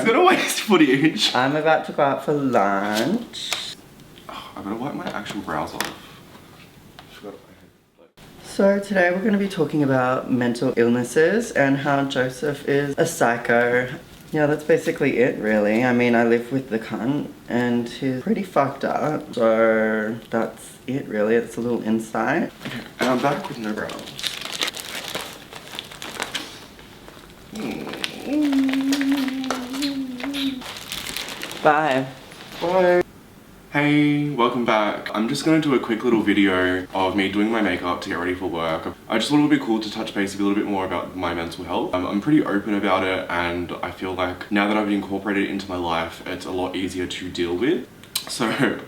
gonna waste footage. I'm about to go out for lunch. Oh, I'm gonna wipe my actual brows off. So today we're going to be talking about mental illnesses and how Joseph is a psycho. Yeah, that's basically it really. I mean, I live with the cunt and he's pretty fucked up. So that's it really. It's a little insight. Okay, and I'm back with no brows. Bye. Bye. Hey, welcome back. I'm just gonna do a quick little video of me doing my makeup to get ready for work. I just thought it would be cool to touch base a little bit more about my mental health. I'm pretty open about it, and I feel like now that I've incorporated it into my life, it's a lot easier to deal with. So I'm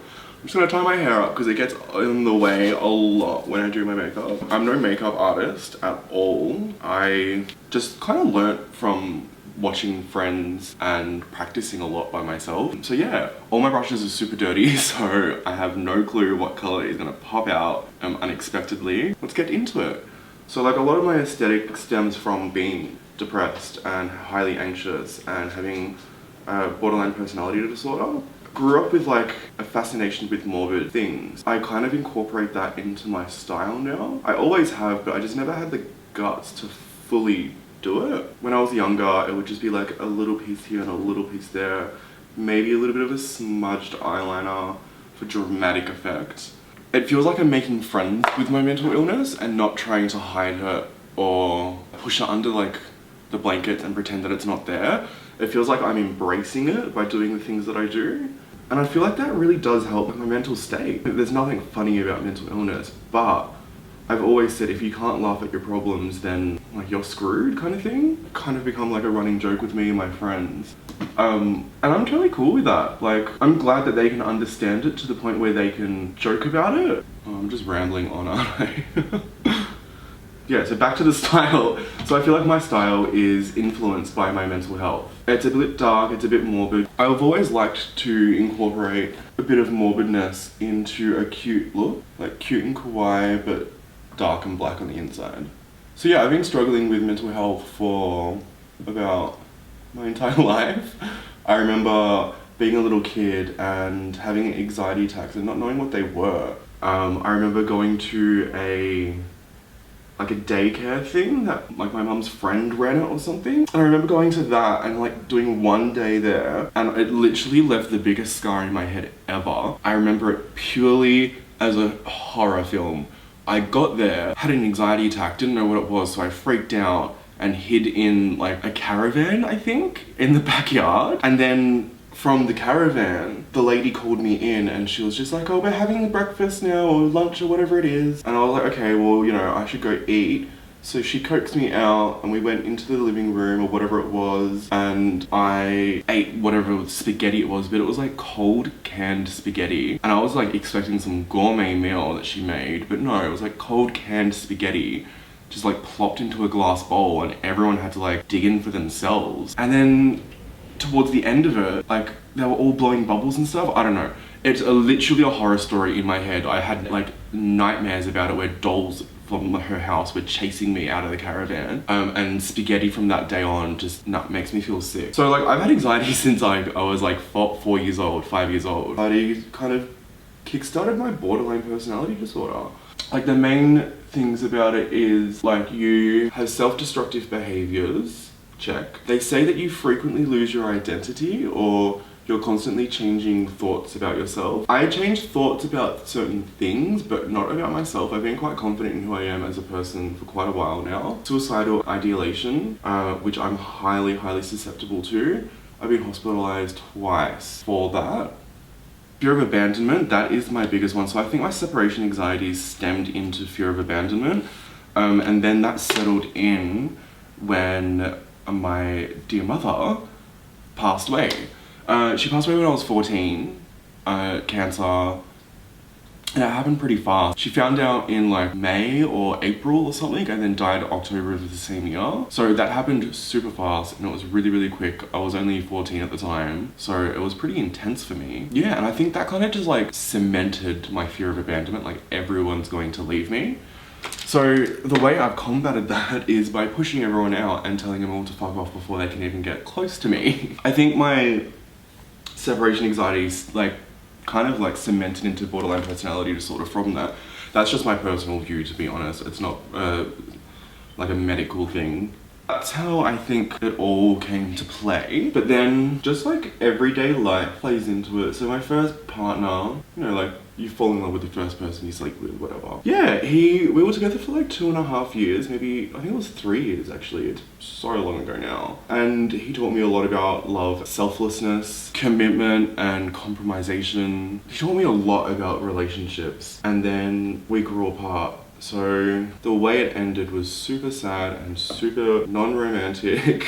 just gonna tie my hair up because it gets in the way a lot when I do my makeup. I'm no makeup artist at all. I just kind of learnt from watching friends and practicing a lot by myself. So yeah, all my brushes are super dirty, so I have no clue what color is gonna pop out unexpectedly. Let's get into it. So like a lot of my aesthetic stems from being depressed and highly anxious and having borderline personality disorder. Grew up with like a fascination with morbid things. I kind of incorporate that into my style now. I always have, but I just never had the guts to fully do it. When I was younger, it would just be like a little piece here and a little piece there, maybe a little bit of a smudged eyeliner for dramatic effect. It feels like I'm making friends with my mental illness and not trying to hide it or push it under like the blankets and pretend that it's not there. It feels like I'm embracing it by doing the things that I do. And I feel like that really does help with my mental state. There's nothing funny about mental illness, but I've always said if you can't laugh at your problems, then like you're screwed kind of thing. It kind of become like a running joke with me and my friends. And I'm totally cool with that. Like, I'm glad that they can understand it to the point where they can joke about it. Oh, I'm just rambling on, aren't I? Yeah, so back to the style. So I feel like my style is influenced by my mental health. It's a bit dark, it's a bit morbid. I've always liked to incorporate a bit of morbidness into a cute look. Like cute and kawaii, but dark and black on the inside. So yeah, I've been struggling with mental health for about my entire life. I remember being a little kid and having anxiety attacks and not knowing what they were. I remember going to a daycare thing that like my mum's friend ran it or something. And I remember going to that and like doing one day there, and it literally left the biggest scar in my head ever. I remember it purely as a horror film. I got there, had an anxiety attack, didn't know what it was, so I freaked out and hid in like a caravan, I think, in the backyard. And then from the caravan, the lady called me in and she was just like, oh, we're having breakfast now or lunch or whatever it is. And I was like, okay, well, you know, I should go eat. So she coaxed me out and we went into the living room or whatever it was, and I ate whatever spaghetti it was, but it was like cold canned spaghetti. And I was like expecting some gourmet meal that she made, but no, it was like cold canned spaghetti just like plopped into a glass bowl, and everyone had to like dig in for themselves. And then towards the end of it, like they were all blowing bubbles and stuff. I don't know. It's literally a horror story in my head. I had like nightmares about it where dolls from her house were chasing me out of the caravan, and spaghetti from that day on just makes me feel sick. So like I've had anxiety since I was like 4 years old, 5 years old. Anxiety kind of kickstarted my borderline personality disorder. Like the main things about it is like you have self-destructive behaviors, check. They say that you frequently lose your identity or you're constantly changing thoughts about yourself. I change thoughts about certain things, but not about myself. I've been quite confident in who I am as a person for quite a while now. Suicidal ideation, which I'm highly, highly susceptible to. I've been hospitalized twice for that. Fear of abandonment, that is my biggest one. So I think my separation anxiety stemmed into fear of abandonment. And then that settled in when my dear mother passed away. She passed away when I was 14, cancer, and it happened pretty fast. She found out in like May or April or something, and then died October of the same year. So that happened super fast, and it was really, really quick. I was only 14 at the time, so it was pretty intense for me. Yeah, and I think that kind of just like cemented my fear of abandonment, like everyone's going to leave me. So the way I've combated that is by pushing everyone out and telling them all to fuck off before they can even get close to me. I think my separation anxiety is like kind of like cemented into borderline personality disorder from that. That's just my personal view, to be honest. It's not like a medical thing. That's how I think it all came to play. But then just like everyday life plays into it. So my first partner, you know, like you fall in love with the first person you sleep with, whatever. Yeah, we were together for like 2.5 years, maybe, I think it was 3 years actually. It's so long ago now. And he taught me a lot about love, selflessness, commitment, and compromisation. He taught me a lot about relationships. And then we grew apart. So the way it ended was super sad and super non-romantic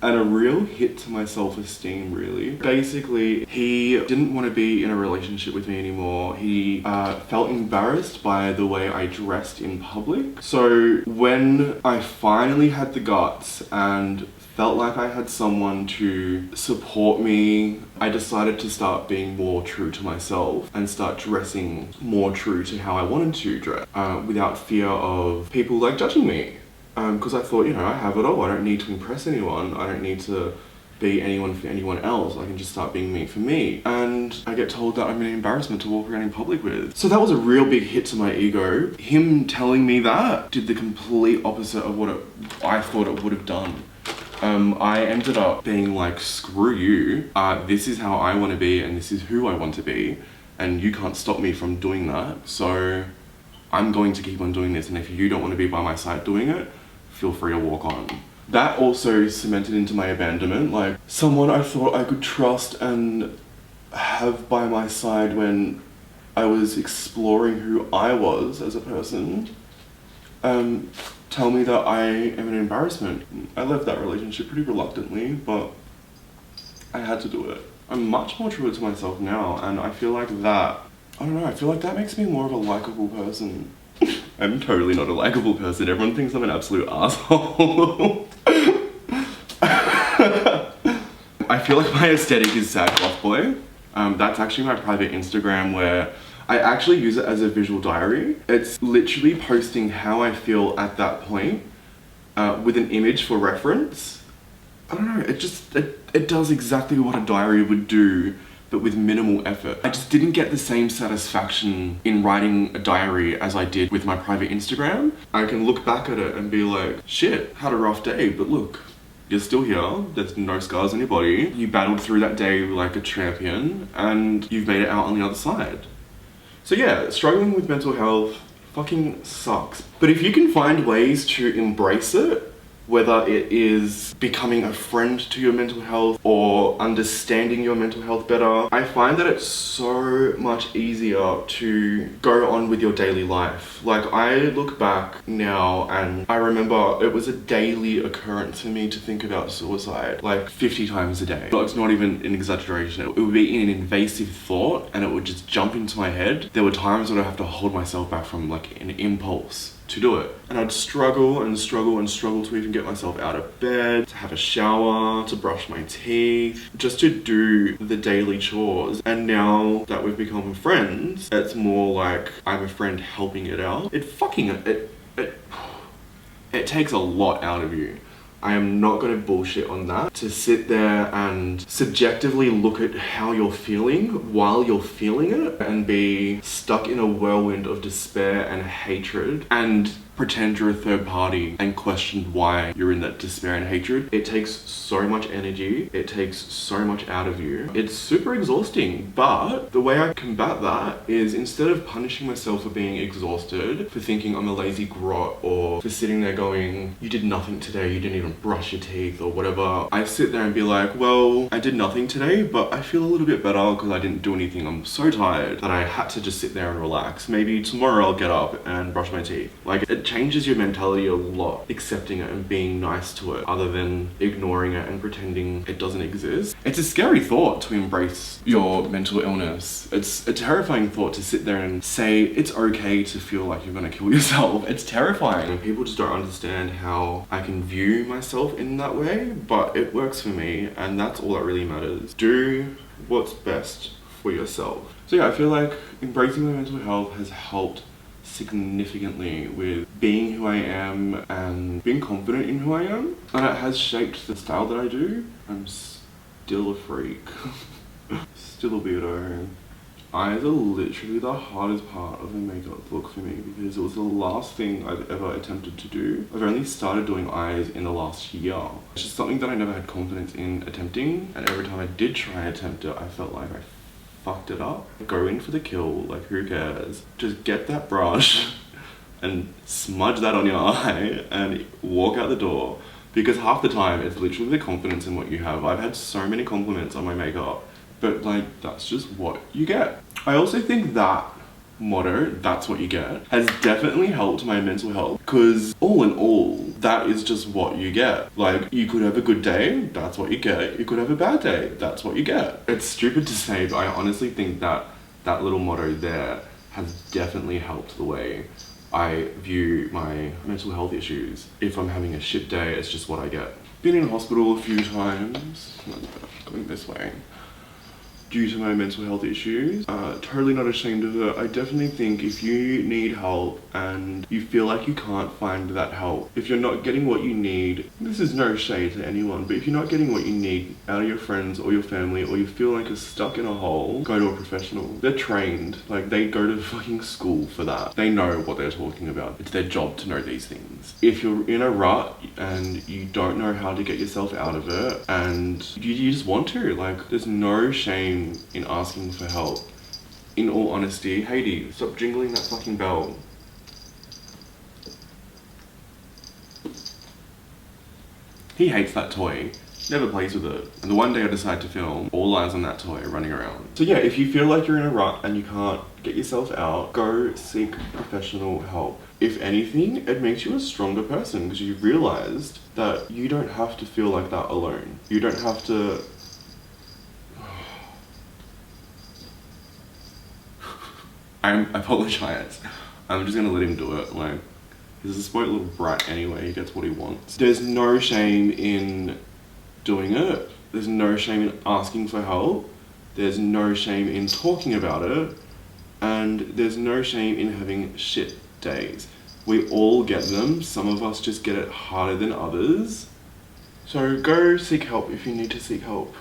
and a real hit to my self-esteem, really. Basically, he didn't want to be in a relationship with me anymore. He felt embarrassed by the way I dressed in public. So when I finally had the guts and felt like I had someone to support me, I decided to start being more true to myself and start dressing more true to how I wanted to dress without fear of people like judging me. Because I thought, you know, I have it all. I don't need to impress anyone. I don't need to be anyone for anyone else. I can just start being me for me. And I get told that I'm an embarrassment to walk around in public with. So that was a real big hit to my ego. Him telling me that did the complete opposite of what I thought it would have done. I ended up being like, screw you, this is how I want to be and this is who I want to be, and you can't stop me from doing that, so I'm going to keep on doing this, and if you don't want to be by my side doing it, feel free to walk on. That also cemented into my abandonment, like someone I thought I could trust and have by my side when I was exploring who I was as a person, tell me that I am an embarrassment. I left that relationship pretty reluctantly, but I had to do it. I'm much more true to myself now, and I feel like that, I don't know, I feel like that makes me more of a likable person. I'm totally not a likable person. Everyone thinks I'm an absolute asshole. I feel like my aesthetic is sad goth boy. That's actually my private Instagram where I actually use it as a visual diary. It's literally posting how I feel at that point with an image for reference. I don't know, it does exactly what a diary would do, but with minimal effort. I just didn't get the same satisfaction in writing a diary as I did with my private Instagram. I can look back at it and be like, shit, had a rough day, but look, you're still here, there's no scars on your body. You battled through that day like a champion, and you've made it out on the other side. So yeah, struggling with mental health fucking sucks. But if you can find ways to embrace it, whether it is becoming a friend to your mental health or understanding your mental health better, I find that it's so much easier to go on with your daily life. Like, I look back now and I remember it was a daily occurrence for me to think about suicide, like 50 times a day. Like, it's not even an exaggeration. It would be an invasive thought and it would just jump into my head. There were times when I'd have to hold myself back from like an impulse to do it. And I'd struggle and struggle and struggle to even get myself out of bed, to have a shower, to brush my teeth, just to do the daily chores. And now that we've become friends, it's more like I'm a friend helping it out. It takes a lot out of you. I am not going to bullshit on that. To sit there and subjectively look at how you're feeling while you're feeling it and be stuck in a whirlwind of despair and hatred and pretend you're a third party and question why you're in that despair and hatred. It takes so much energy. It takes so much out of you. It's super exhausting, but the way I combat that is instead of punishing myself for being exhausted, for thinking I'm a lazy grot, or for sitting there going, you did nothing today, you didn't even brush your teeth or whatever, I sit there and be like, well, I did nothing today, but I feel a little bit better because I didn't do anything. I'm so tired that I had to just sit there and relax. Maybe tomorrow I'll get up and brush my teeth. Like, it changes your mentality a lot, accepting it and being nice to it, other than ignoring it and pretending it doesn't exist. It's a scary thought to embrace your mental illness. It's a terrifying thought to sit there and say it's okay to feel like you're gonna kill yourself. It's terrifying, and people just don't understand how I can view myself in that way, but it works for me, and that's all that really matters. Do what's best for yourself. So yeah, I feel like embracing my mental health has helped significantly with being who I am and being confident in who I am. And it has shaped the style that I do. I'm still a freak. Still a weirdo. Eyes are literally the hardest part of a makeup look for me because it was the last thing I've ever attempted to do. I've only started doing eyes in the last year. It's just something that I never had confidence in attempting, and every time I did try and attempt it, I felt like I fucked it up. Go in for the kill, like who cares? Just get that brush and smudge that on your eye and walk out the door, because half the time it's literally the confidence in what you have. I've had so many compliments on my makeup, but like, that's just what you get. I also think that motto, that's what you get, has definitely helped my mental health, because all in all, that is just what you get. Like, you could have a good day, that's what you get. You could have a bad day, that's what you get. It's stupid to say, but I honestly think that that little motto there has definitely helped the way I view my mental health issues. If I'm having a shit day, it's just what I get. Been in hospital a few times, going this way, due to my mental health issues. Totally not ashamed of it. I definitely think if you need help and you feel like you can't find that help, if you're not getting what you need, this is no shade to anyone, but if you're not getting what you need out of your friends or your family, or you feel like you're stuck in a hole, go to a professional. They're trained, like they go to fucking school for that. They know what they're talking about. It's their job to know these things. If you're in a rut and you don't know how to get yourself out of it, and you just want to, like, there's no shame in asking for help. In all honesty, Haiti, stop jingling that fucking bell. He hates that toy, never plays with it. And the one day I decide to film, all eyes on that toy running around. So yeah, if you feel like you're in a rut and you can't get yourself out, go seek professional help. If anything, it makes you a stronger person because you've realized that you don't have to feel like that alone. You don't have to I apologize. I'm just gonna let him do it. Like, he's a spoiled little brat anyway. He gets what he wants. There's no shame in doing it. There's no shame in asking for help. There's no shame in talking about it. And there's no shame in having shit days. We all get them. Some of us just get it harder than others. So go seek help if you need to seek help.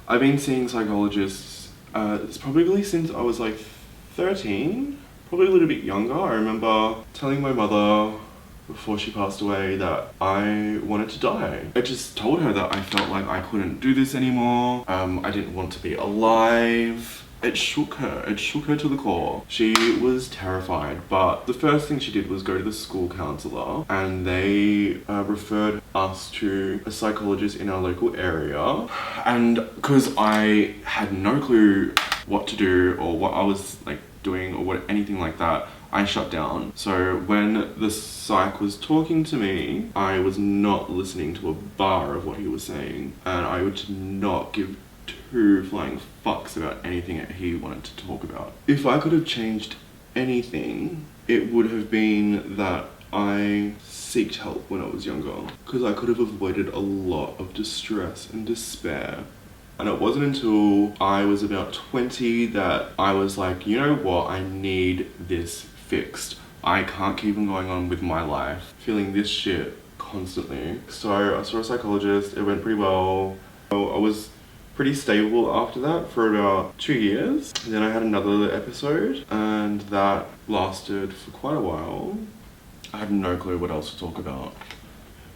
I've been seeing psychologists it's probably since I was like 13, probably a little bit younger. I remember telling my mother before she passed away that I wanted to die. I just told her that I felt like I couldn't do this anymore. I didn't want to be alive. It shook her to the core. She was terrified, but the first thing she did was go to the school counselor, and they referred us to a psychologist in our local area. And because I had no clue what to do or what I was like doing or what anything like that, I shut down. So when the psych was talking to me, I was not listening to a bar of what he was saying, and I would not give two flying fucks about anything that he wanted to talk about. If I could have changed anything, it would have been that I sought help when I was younger, because I could have avoided a lot of distress and despair. And it wasn't until I was about 20 that I was like, you know what, I need this fixed. I can't keep on going on with my life feeling this shit constantly. So I saw a psychologist, it went pretty well. I was pretty stable after that for about 2 years. And then I had another episode, and that lasted for quite a while. I had no clue what else to talk about.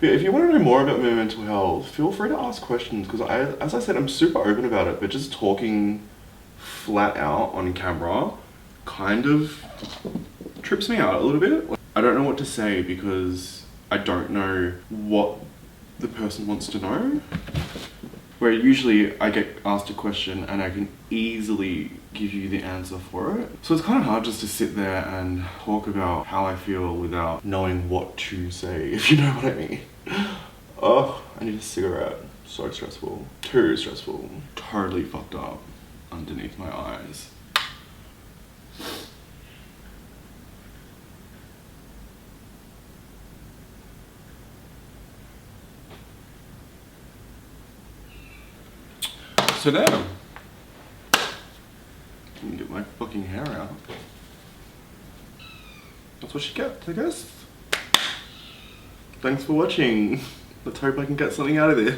But if you want to know more about my mental health, feel free to ask questions, because as I said, I'm super open about it, but just talking flat out on camera kind of trips me out a little bit. I don't know what to say because I don't know what the person wants to know. Where usually I get asked a question and I can easily give you the answer for it. So it's kind of hard just to sit there and talk about how I feel without knowing what to say, if you know what I mean. Oh, I need a cigarette. So stressful. Too stressful. Totally fucked up underneath my eyes. So there. Let me get my fucking hair out. That's what she gets, I guess. Thanks for watching. Let's hope I can get something out of this.